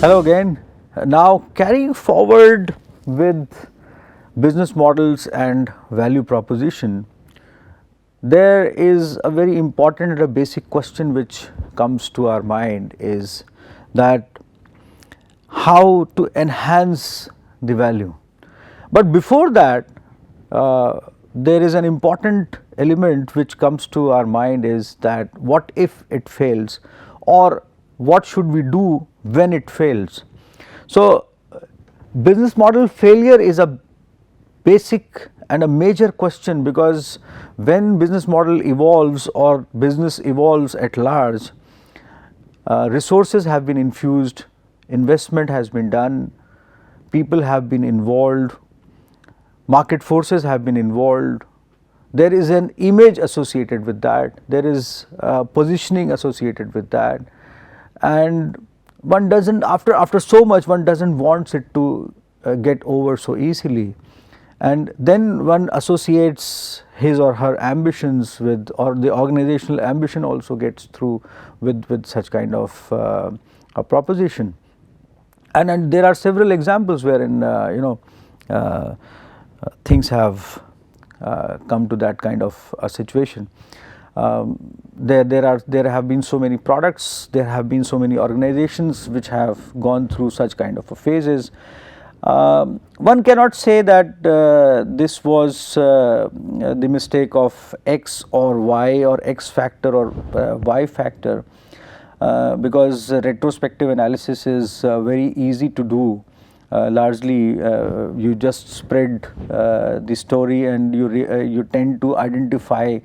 Hello again. Now carrying forward with business models and value proposition, there is a very important and a basic question which comes to our mind is that how to enhance the value. But before that, there is an important element which comes to our mind is that what if it fails, or what should we do when it fails. So, business model failure is a basic and a major question, because when business model evolves or business evolves at large, resources have been infused, investment has been done, people have been involved, market forces have been involved, there is an image associated with that, there is positioning associated with that, and one doesn't, after so much, one doesn't want it to get over so easily, and then one associates his or her ambitions with, or the organizational ambition also gets through with such kind of a proposition. And there are several examples wherein things have come to that kind of a situation. There have been so many products, there have been so many organizations which have gone through such kind of phases. One cannot say that this was the mistake of X or Y, or X factor or Y factor, because retrospective analysis is very easy to do. Largely you just spread the story, and you tend to identify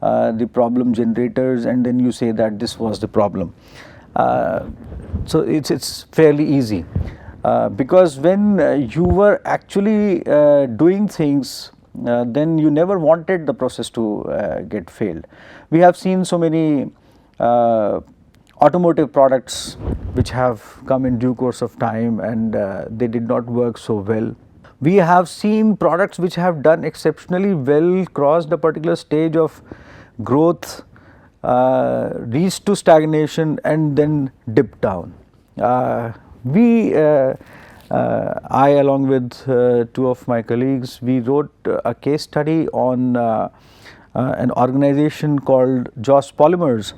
the problem generators, and then you say that this was the problem. So it's fairly easy, because when you were actually doing things, then you never wanted the process to get failed. We have seen so many automotive products which have come in due course of time, and they did not work so well. We have seen products which have done exceptionally well, crossed a particular stage of growth, reached to stagnation, and then dipped down. I, along with two of my colleagues, we wrote a case study on an organization called Joss Polymers,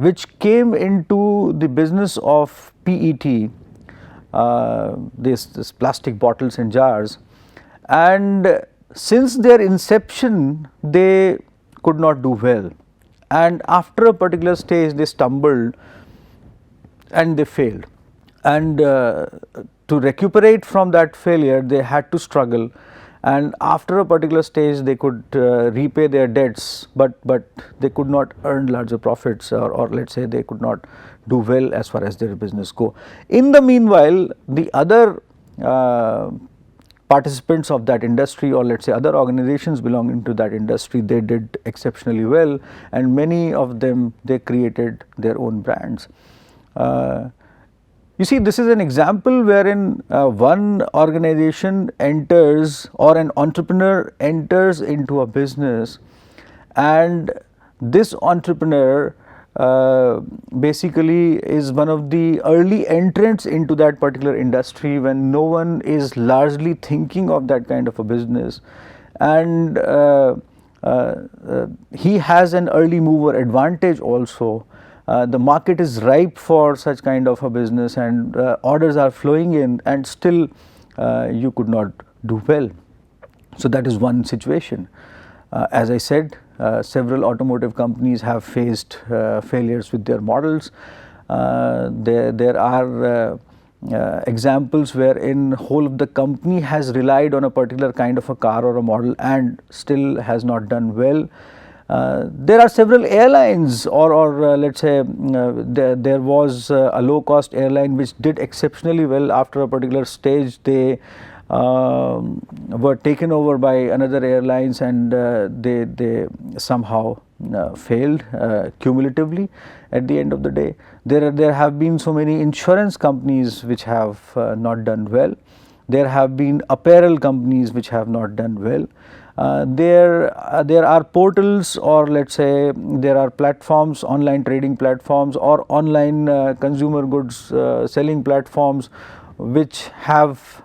which came into the business of PET, this plastic bottles and jars, and since their inception they could not do well, and after a particular stage they stumbled and they failed, and to recuperate from that failure they had to struggle, and after a particular stage they could repay their debts, but they could not earn larger profits, or let us say they could not do well as far as their business go. In the meanwhile, the other participants of that industry, or let us say other organizations belonging to that industry, they did exceptionally well, and many of them, they created their own brands. You see, this is an example wherein one organization enters, or an entrepreneur enters into a business, and this entrepreneur basically is one of the early entrants into that particular industry, when no one is largely thinking of that kind of a business, and he has an early mover advantage also. The market is ripe for such kind of a business, and orders are flowing in, and still you could not do well. So that is one situation. As I said, several automotive companies have faced failures with their models. There are examples wherein whole of the company has relied on a particular kind of a car or a model and still has not done well. There are several airlines, or let us say there was a low cost airline which did exceptionally well. After a particular stage they were taken over by another airlines, and they somehow failed cumulatively at the end of the day. There have been so many insurance companies which have not done well. there have been apparel companies which have not done well. There are portals, or let us say there are platforms, online trading platforms or online consumer goods selling platforms which have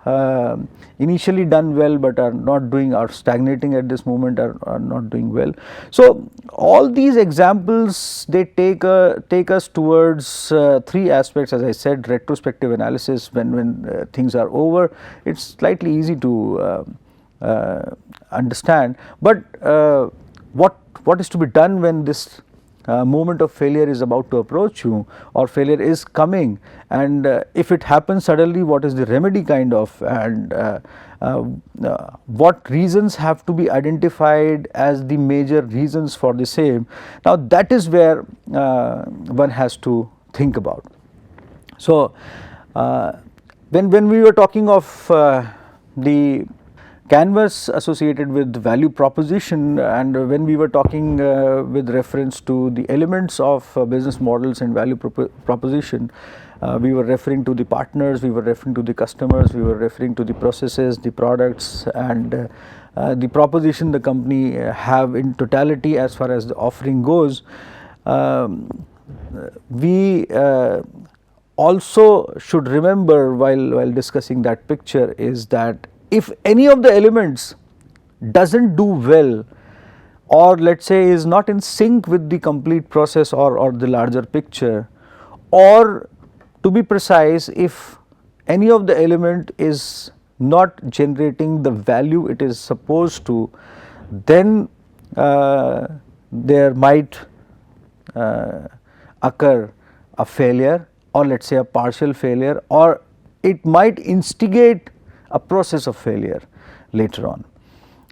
initially done well but are not doing, are stagnating at this moment, are not doing well. So, all these examples, they take us towards three aspects. As I said, retrospective analysis, when things are over, it is slightly easy to understand, but what is to be done when this moment of failure is about to approach you, or failure is coming, and if it happens suddenly, what is the remedy kind of, and what reasons have to be identified as the major reasons for the same. Now, that is where one has to think about. So, when we were talking of the canvas associated with value proposition, and when we were talking with reference to the elements of business models and value proposition, we were referring to the partners, we were referring to the customers, we were referring to the processes, the products, and the proposition the company have in totality as far as the offering goes. We also should remember, while discussing that picture, is that if any of the elements doesn't do well, or let us say is not in sync with the complete process or the larger picture, or to be precise, if any of the element is not generating the value it is supposed to, then there might occur a failure, or let us say a partial failure, or it might instigate a process of failure later on.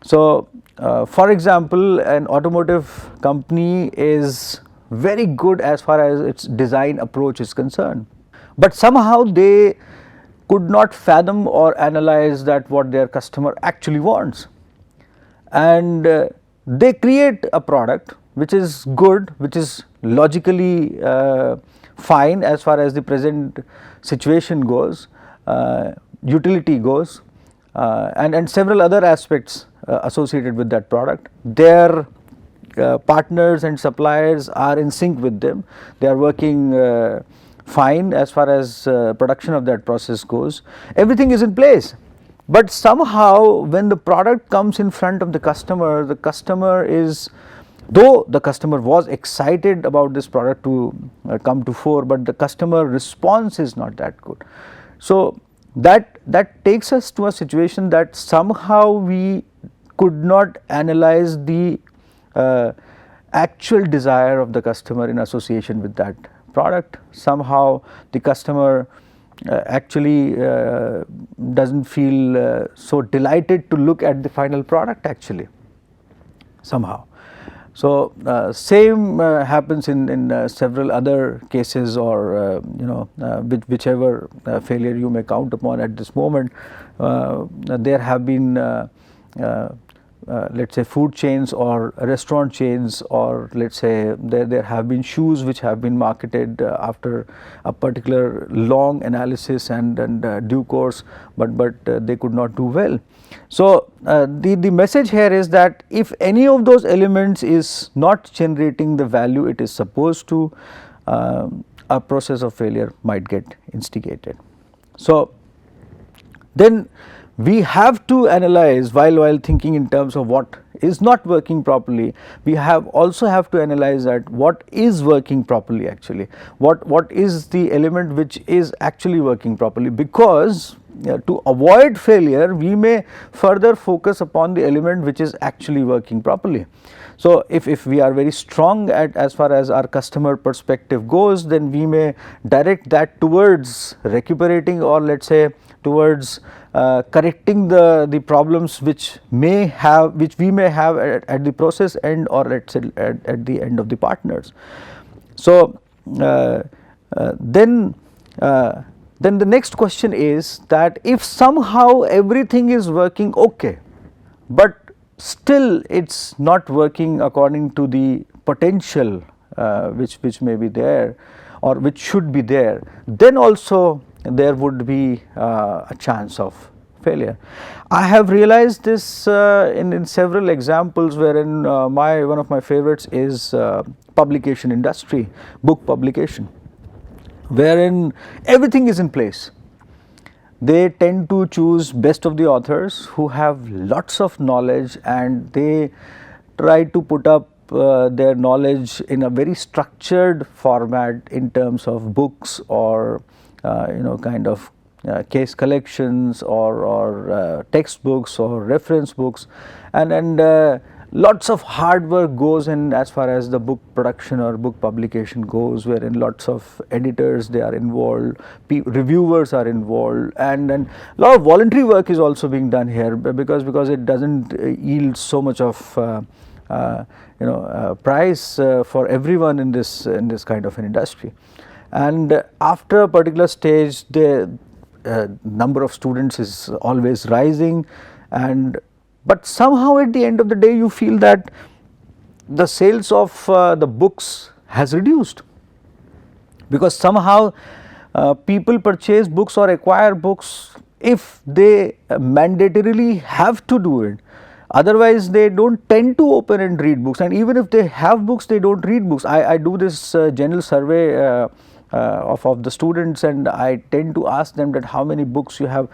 So, for example, an automotive company is very good as far as its design approach is concerned, but somehow they could not fathom or analyze that what their customer actually wants, and they create a product which is good, which is logically fine as far as the present situation goes, utility goes, and several other aspects associated with that product. Their partners and suppliers are in sync with them, they are working fine as far as production of that process goes, everything is in place. But somehow when the product comes in front of the customer is, though the customer was excited about this product to come to fore, but the customer response is not that good. So, that takes us to a situation that somehow we could not analyze the actual desire of the customer in association with that product. Somehow the customer actually does not feel so delighted to look at the final product actually somehow. So, same happens in several other cases, or whichever failure you may count upon at this moment. There have been let us say food chains or restaurant chains, or let us say there have been shoes which have been marketed after a particular long analysis and due course, but they could not do well. So, the message here is that if any of those elements is not generating the value it is supposed to, a process of failure might get instigated. So, then we have to analyze, while thinking in terms of what is not working properly, we also have to analyze that what is working properly actually, what is the element which is actually working properly, because to avoid failure we may further focus upon the element which is actually working properly. So, if we are very strong at as far as our customer perspective goes, then we may direct that towards recuperating, or let us say towards correcting the problems which we may have at the process end, or let us say at the end of the partners. So, then the next question is that if somehow everything is working okay, but still it is not working according to the potential which may be there or which should be there, then also there would be a chance of failure. I have realized this in several examples, wherein one of my favorites is publication industry, book publication, wherein everything is in place. They tend to choose best of the authors who have lots of knowledge, and they try to put up their knowledge in a very structured format in terms of books, or kind of case collections, or textbooks or reference books, and lots of hard work goes in as far as the book production or book publication goes, wherein lots of editors, they are involved, reviewers are involved, and a lot of voluntary work is also being done here, because it doesn't yield so much of price for everyone in this kind of an industry. And after a particular stage, the number of students is always rising, but somehow at the end of the day you feel that the sales of the books has reduced, because somehow people purchase books or acquire books if they mandatorily have to do it. Otherwise they don't tend to open and read books, and even if they have books, they don't read books. I do this general survey of the students, and I tend to ask them that how many books you have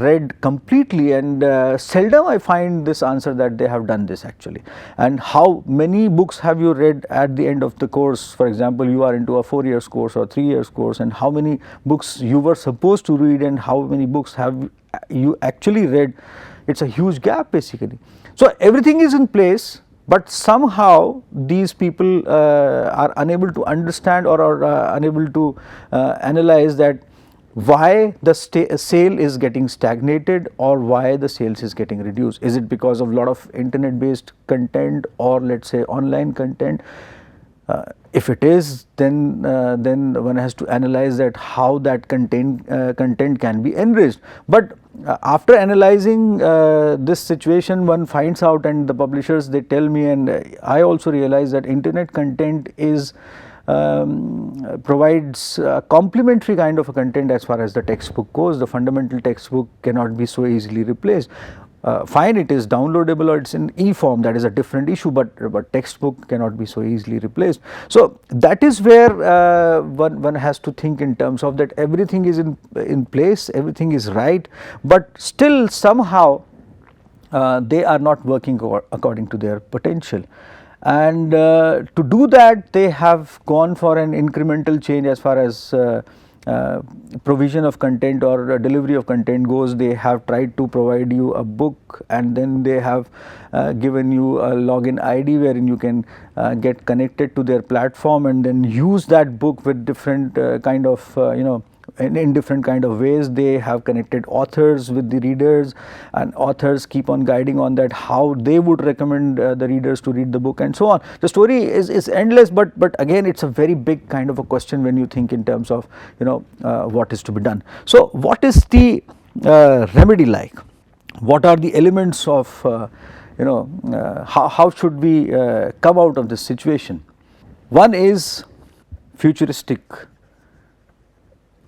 read completely, and seldom I find this answer that they have done this actually. And how many books have you read at the end of the course? For example, you are into a 4 years course or 3 years course, and how many books you were supposed to read and how many books have you actually read? It's a huge gap basically. So everything is in place, but somehow these people are unable to understand, or are unable to analyze that why the sale is getting stagnated, or why the sales is getting reduced. Is it because of a lot of internet based content, or let's say online content? If it is, then one has to analyze that how that content can be enriched. But after analyzing this situation, one finds out, and the publishers, they tell me, and I also realize that internet content is provides a complementary kind of a content as far as the textbook goes. The fundamental textbook cannot be so easily replaced. Fine, it is downloadable or it's in e-form, that is a different issue, but textbook cannot be so easily replaced. So that is where one has to think in terms of that everything is in place, everything is right, but still somehow they are not working according to their potential. And to do that, they have gone for an incremental change as far as provision of content or delivery of content goes. They have tried to provide you a book, and then they have given you a login ID wherein you can get connected to their platform, and then use that book with different kind of in different kind of ways. They have connected authors with the readers, and authors keep on guiding on that how they would recommend the readers to read the book, and so on. The story is endless, but again it's a very big kind of a question when you think in terms of what is to be done. So what is the remedy like? What are the elements of how should we come out of this situation? One is futuristic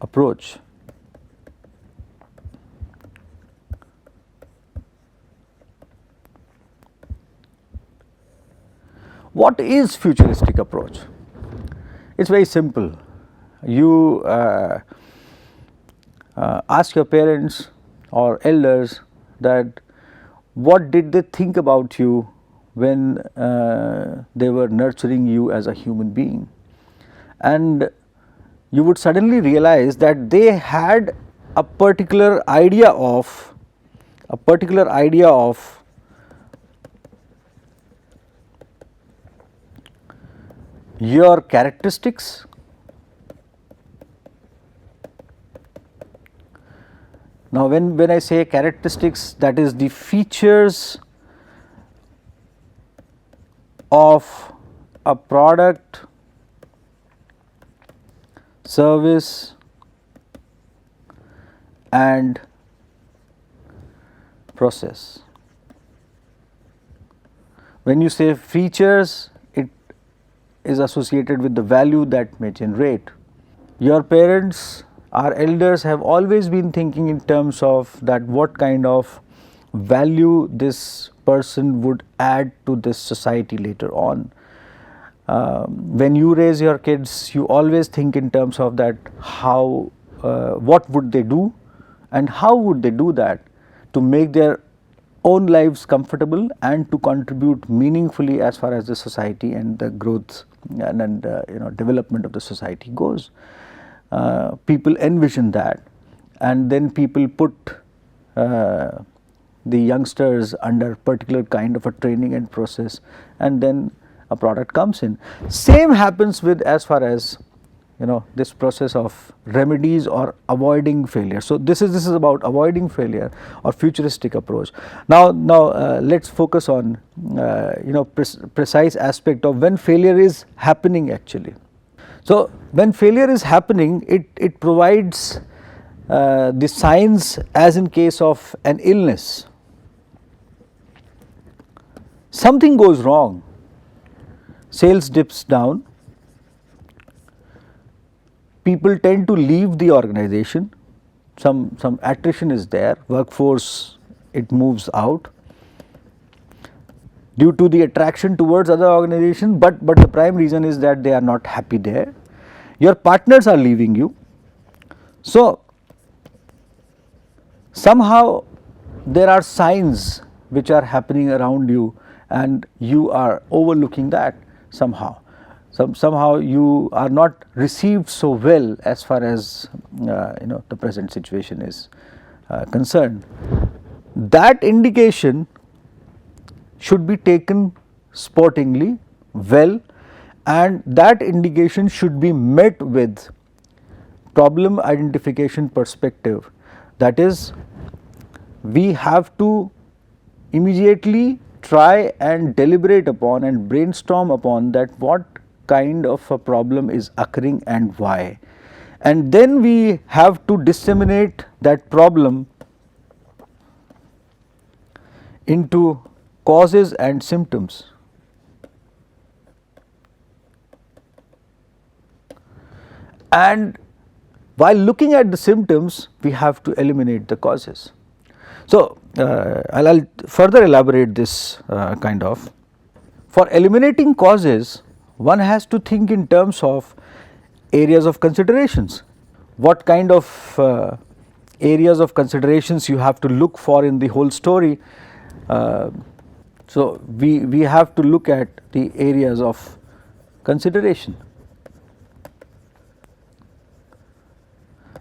approach. What is futuristic approach? It's very simple. You ask your parents or elders that what did they think about you when they were nurturing you as a human being, and you would suddenly realize that they had a particular idea of your characteristics. Now when I say characteristics, that is the features of a product, service and process. When you say features, it is associated with the value that may generate. Your parents our elders have always been thinking in terms of that what kind of value this person would add to this society later on. When you raise your kids, you always think in terms of that how, what would they do and how would they do that to make their own lives comfortable and to contribute meaningfully as far as the society and the growth and development of the society goes. People envision that, and then people put the youngsters under particular kind of a training and process, and then a product comes in. Same happens with as far as this process of remedies or avoiding failure. So this is about avoiding failure or futuristic approach. Now let's focus on precise aspect of when failure is happening actually. So when failure is happening, it provides the signs as in case of an illness. Something goes wrong, sales dips down, people tend to leave the organization, some attrition is there, workforce it moves out due to the attraction towards other organizations, but the prime reason is that they are not happy there. Your partners are leaving you. So somehow there are signs which are happening around you and you are overlooking that somehow. Somehow you are not received so well as far as the present situation is concerned. That indication should be taken sportingly well, and that indication should be met with problem identification perspective. That is, we have to immediately try and deliberate upon and brainstorm upon that what kind of a problem is occurring and why, and then we have to disseminate that problem into causes and symptoms. And while looking at the symptoms, we have to eliminate the causes. So I'll further elaborate this kind of. For eliminating causes, one has to think in terms of areas of considerations. What kind of areas of considerations you have to look for in the whole story. So we have to look at the areas of consideration.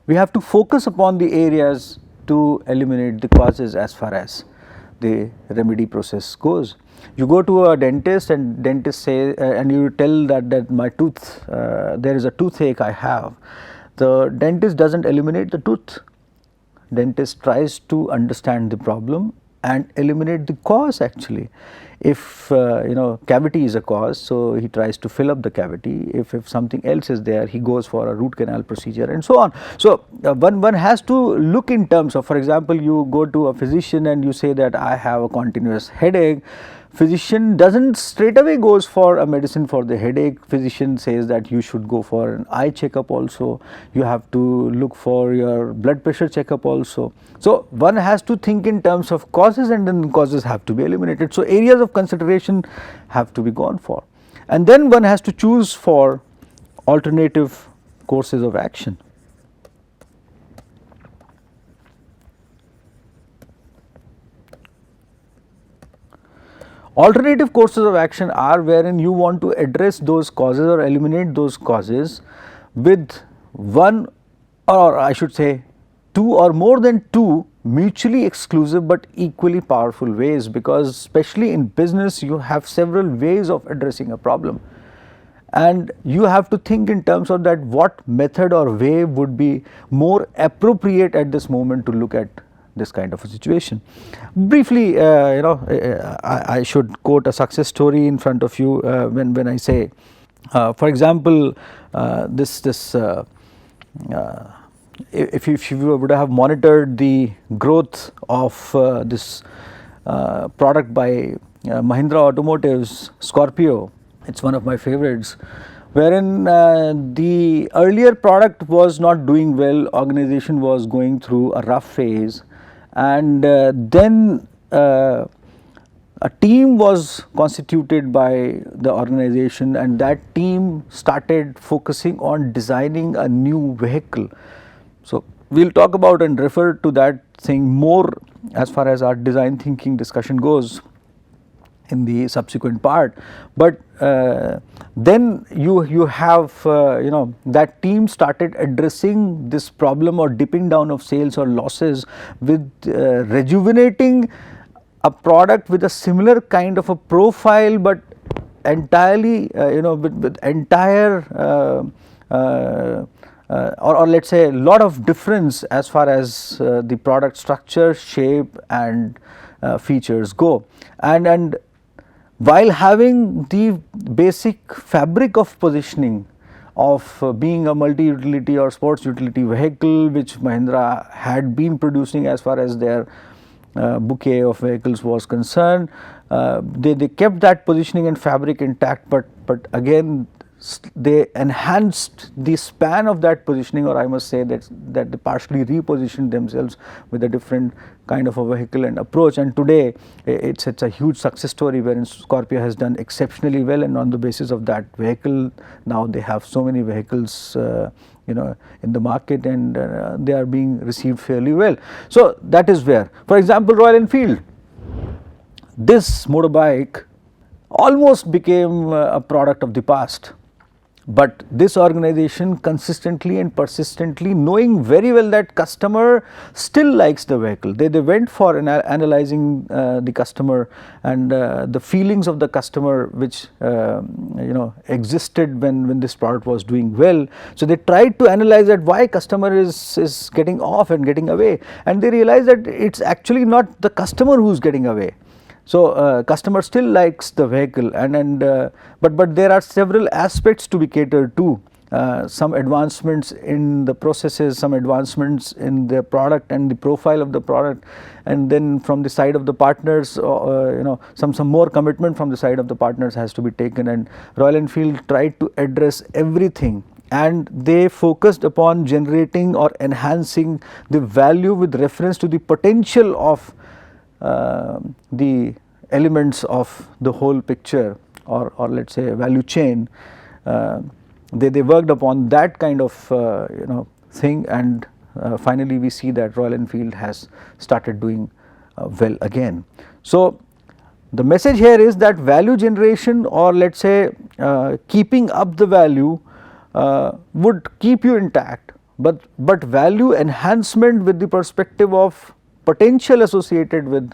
We have to focus upon the areas to eliminate the causes as far as the remedy process goes. You go to a dentist and dentist say and you tell that my tooth, there is a toothache I have. The dentist doesn't eliminate the tooth. Dentist tries to understand the problem and eliminate the cause actually. If cavity is a cause, so he tries to fill up the cavity. If something else is there, he goes for a root canal procedure and so on. So one has to look in terms of, for example, you go to a physician and you say that I have a continuous headache. Physician doesn't straight away goes for a medicine for the headache. Physician says that you should go for an eye checkup also. You have to look for your blood pressure checkup also. So one has to think in terms of causes, and then causes have to be eliminated. So areas of consideration have to be gone for, and then one has to choose for alternative courses of action. Alternative courses of action are wherein you want to address those causes or eliminate those causes with one, or I should say two or more than two mutually exclusive but equally powerful ways, because especially in business you have several ways of addressing a problem, and you have to think in terms of that what method or way would be more appropriate at this moment to look at this kind of a situation. Briefly, I should quote a success story in front of you when I say, for example, if you would have monitored the growth of this product by Mahindra Automotive's Scorpio, it's one of my favorites. wherein the earlier product was not doing well, organization was going through a rough phase, and then a team was constituted by the organization, and that team started focusing on designing a new vehicle. So we will talk about and refer to that thing more as far as our design thinking discussion goes in the subsequent part. But then you have that team started addressing this problem or dipping down of sales or losses with rejuvenating a product with a similar kind of a profile, but entirely with entire or let us say a lot of difference as far as the product structure, shape and features go, and while having the basic fabric of positioning of being a multi-utility or sports utility vehicle, which Mahindra had been producing as far as their bouquet of vehicles was concerned, they kept that positioning and fabric intact, but again they enhanced the span of that positioning, or I must say that they partially repositioned themselves with a different kind of a vehicle and approach. And today it's a huge success story wherein Scorpio has done exceptionally well, and on the basis of that vehicle now they have so many vehicles in the market, and they are being received fairly well. So that is where, for example, Royal Enfield, this motorbike almost became a product of the past. But this organization consistently and persistently, knowing very well that customer still likes the vehicle, they went for analyzing the customer and the feelings of the customer, which existed when this product was doing well. So they tried to analyze that why customer is getting off and getting away, and they realized that it's actually not the customer who's getting away. So customer still likes the vehicle, but there are several aspects to be catered to. Some advancements in the processes, some advancements in the product and the profile of the product, and then from the side of the partners, some more commitment from the side of the partners has to be taken. And Royal Enfield tried to address everything, and they focused upon generating or enhancing the value with reference to the potential of the elements of the whole picture, or let us say value chain. They worked upon that kind of thing, and finally we see that Royal Enfield has started doing well again. So the message here is that value generation, or let us say keeping up the value would keep you intact, but value enhancement with the perspective of potential associated with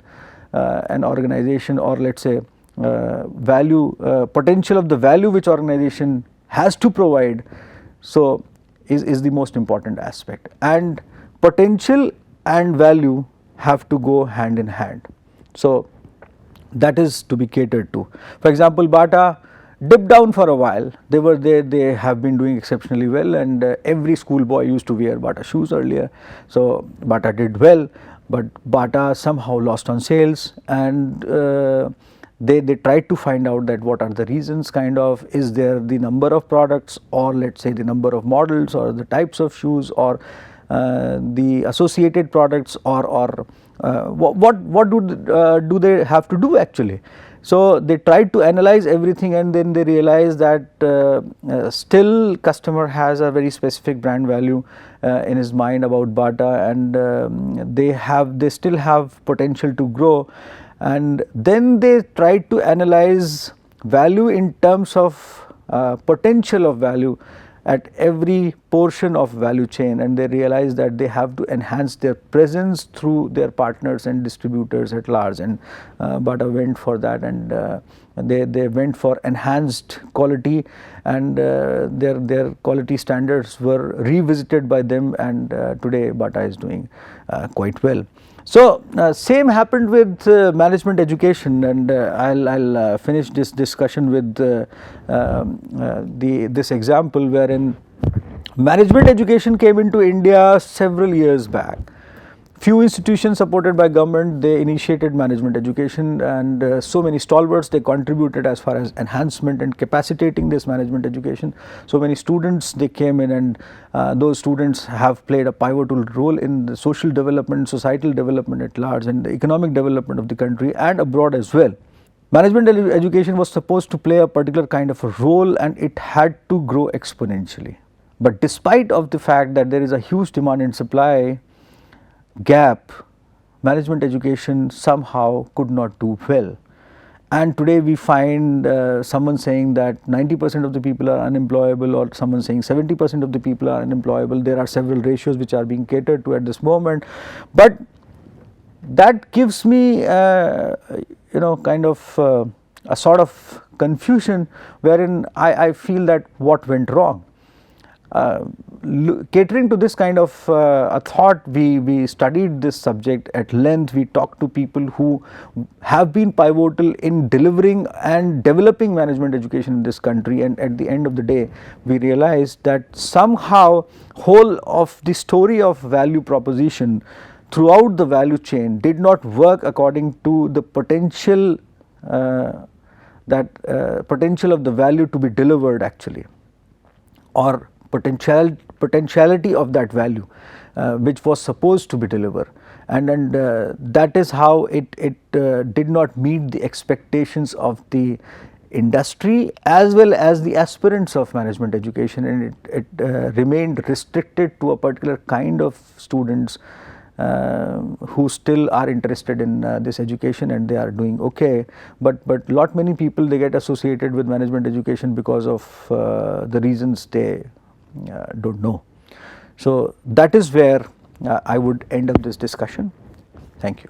an organization, or let us say value potential of the value which organization has to provide, so is the most important aspect, and potential and value have to go hand in hand. So that is to be catered to. For example, Bata dipped down for a while. They have been doing exceptionally well, and every schoolboy used to wear Bata shoes earlier. So Bata did well, but Bata somehow lost on sales, and they tried to find out that what are the reasons, is there the number of products, or let us say the number of models, or the types of shoes, or the associated products, or what do they have to do actually. So they tried to analyze everything, and then they realized that still customer has a very specific brand value in his mind about Bata, and they still have potential to grow. And then they tried to analyze value in terms of potential of value at every portion of value chain, and they realized that they have to enhance their presence through their partners and distributors at large, and Bata went for that, and they went for enhanced quality, and their quality standards were revisited by them, and today Bata is doing quite well. So same happened with management education, and I'll finish this discussion with this example wherein management education came into India several years back. Few institutions supported by government, they initiated management education, and so many stalwarts, they contributed as far as enhancement and capacitating this management education. So many students, they came in, and those students have played a pivotal role in the social development, societal development at large, and the economic development of the country and abroad as well. Management education was supposed to play a particular kind of a role, and it had to grow exponentially. But despite of the fact that there is a huge demand and supply gap, management education somehow could not do well. And today we find someone saying that 90% of the people are unemployable, or someone saying 70% of the people are unemployable. There are several ratios which are being catered to at this moment. But that gives me kind of a sort of confusion, wherein I feel that what went wrong. Catering to this kind of a thought, we studied this subject at length. We talked to people who have been pivotal in delivering and developing management education in this country, and at the end of the day we realized that somehow whole of the story of value proposition throughout the value chain did not work according to the potential potential of the value to be delivered actually, or potentiality of that value which was supposed to be delivered, and that is how it did not meet the expectations of the industry as well as the aspirants of management education, and it remained restricted to a particular kind of students who still are interested in this education, and they are doing okay. But lot many people, they get associated with management education because of the reasons they don't know. So that is where I would end up this discussion. Thank you.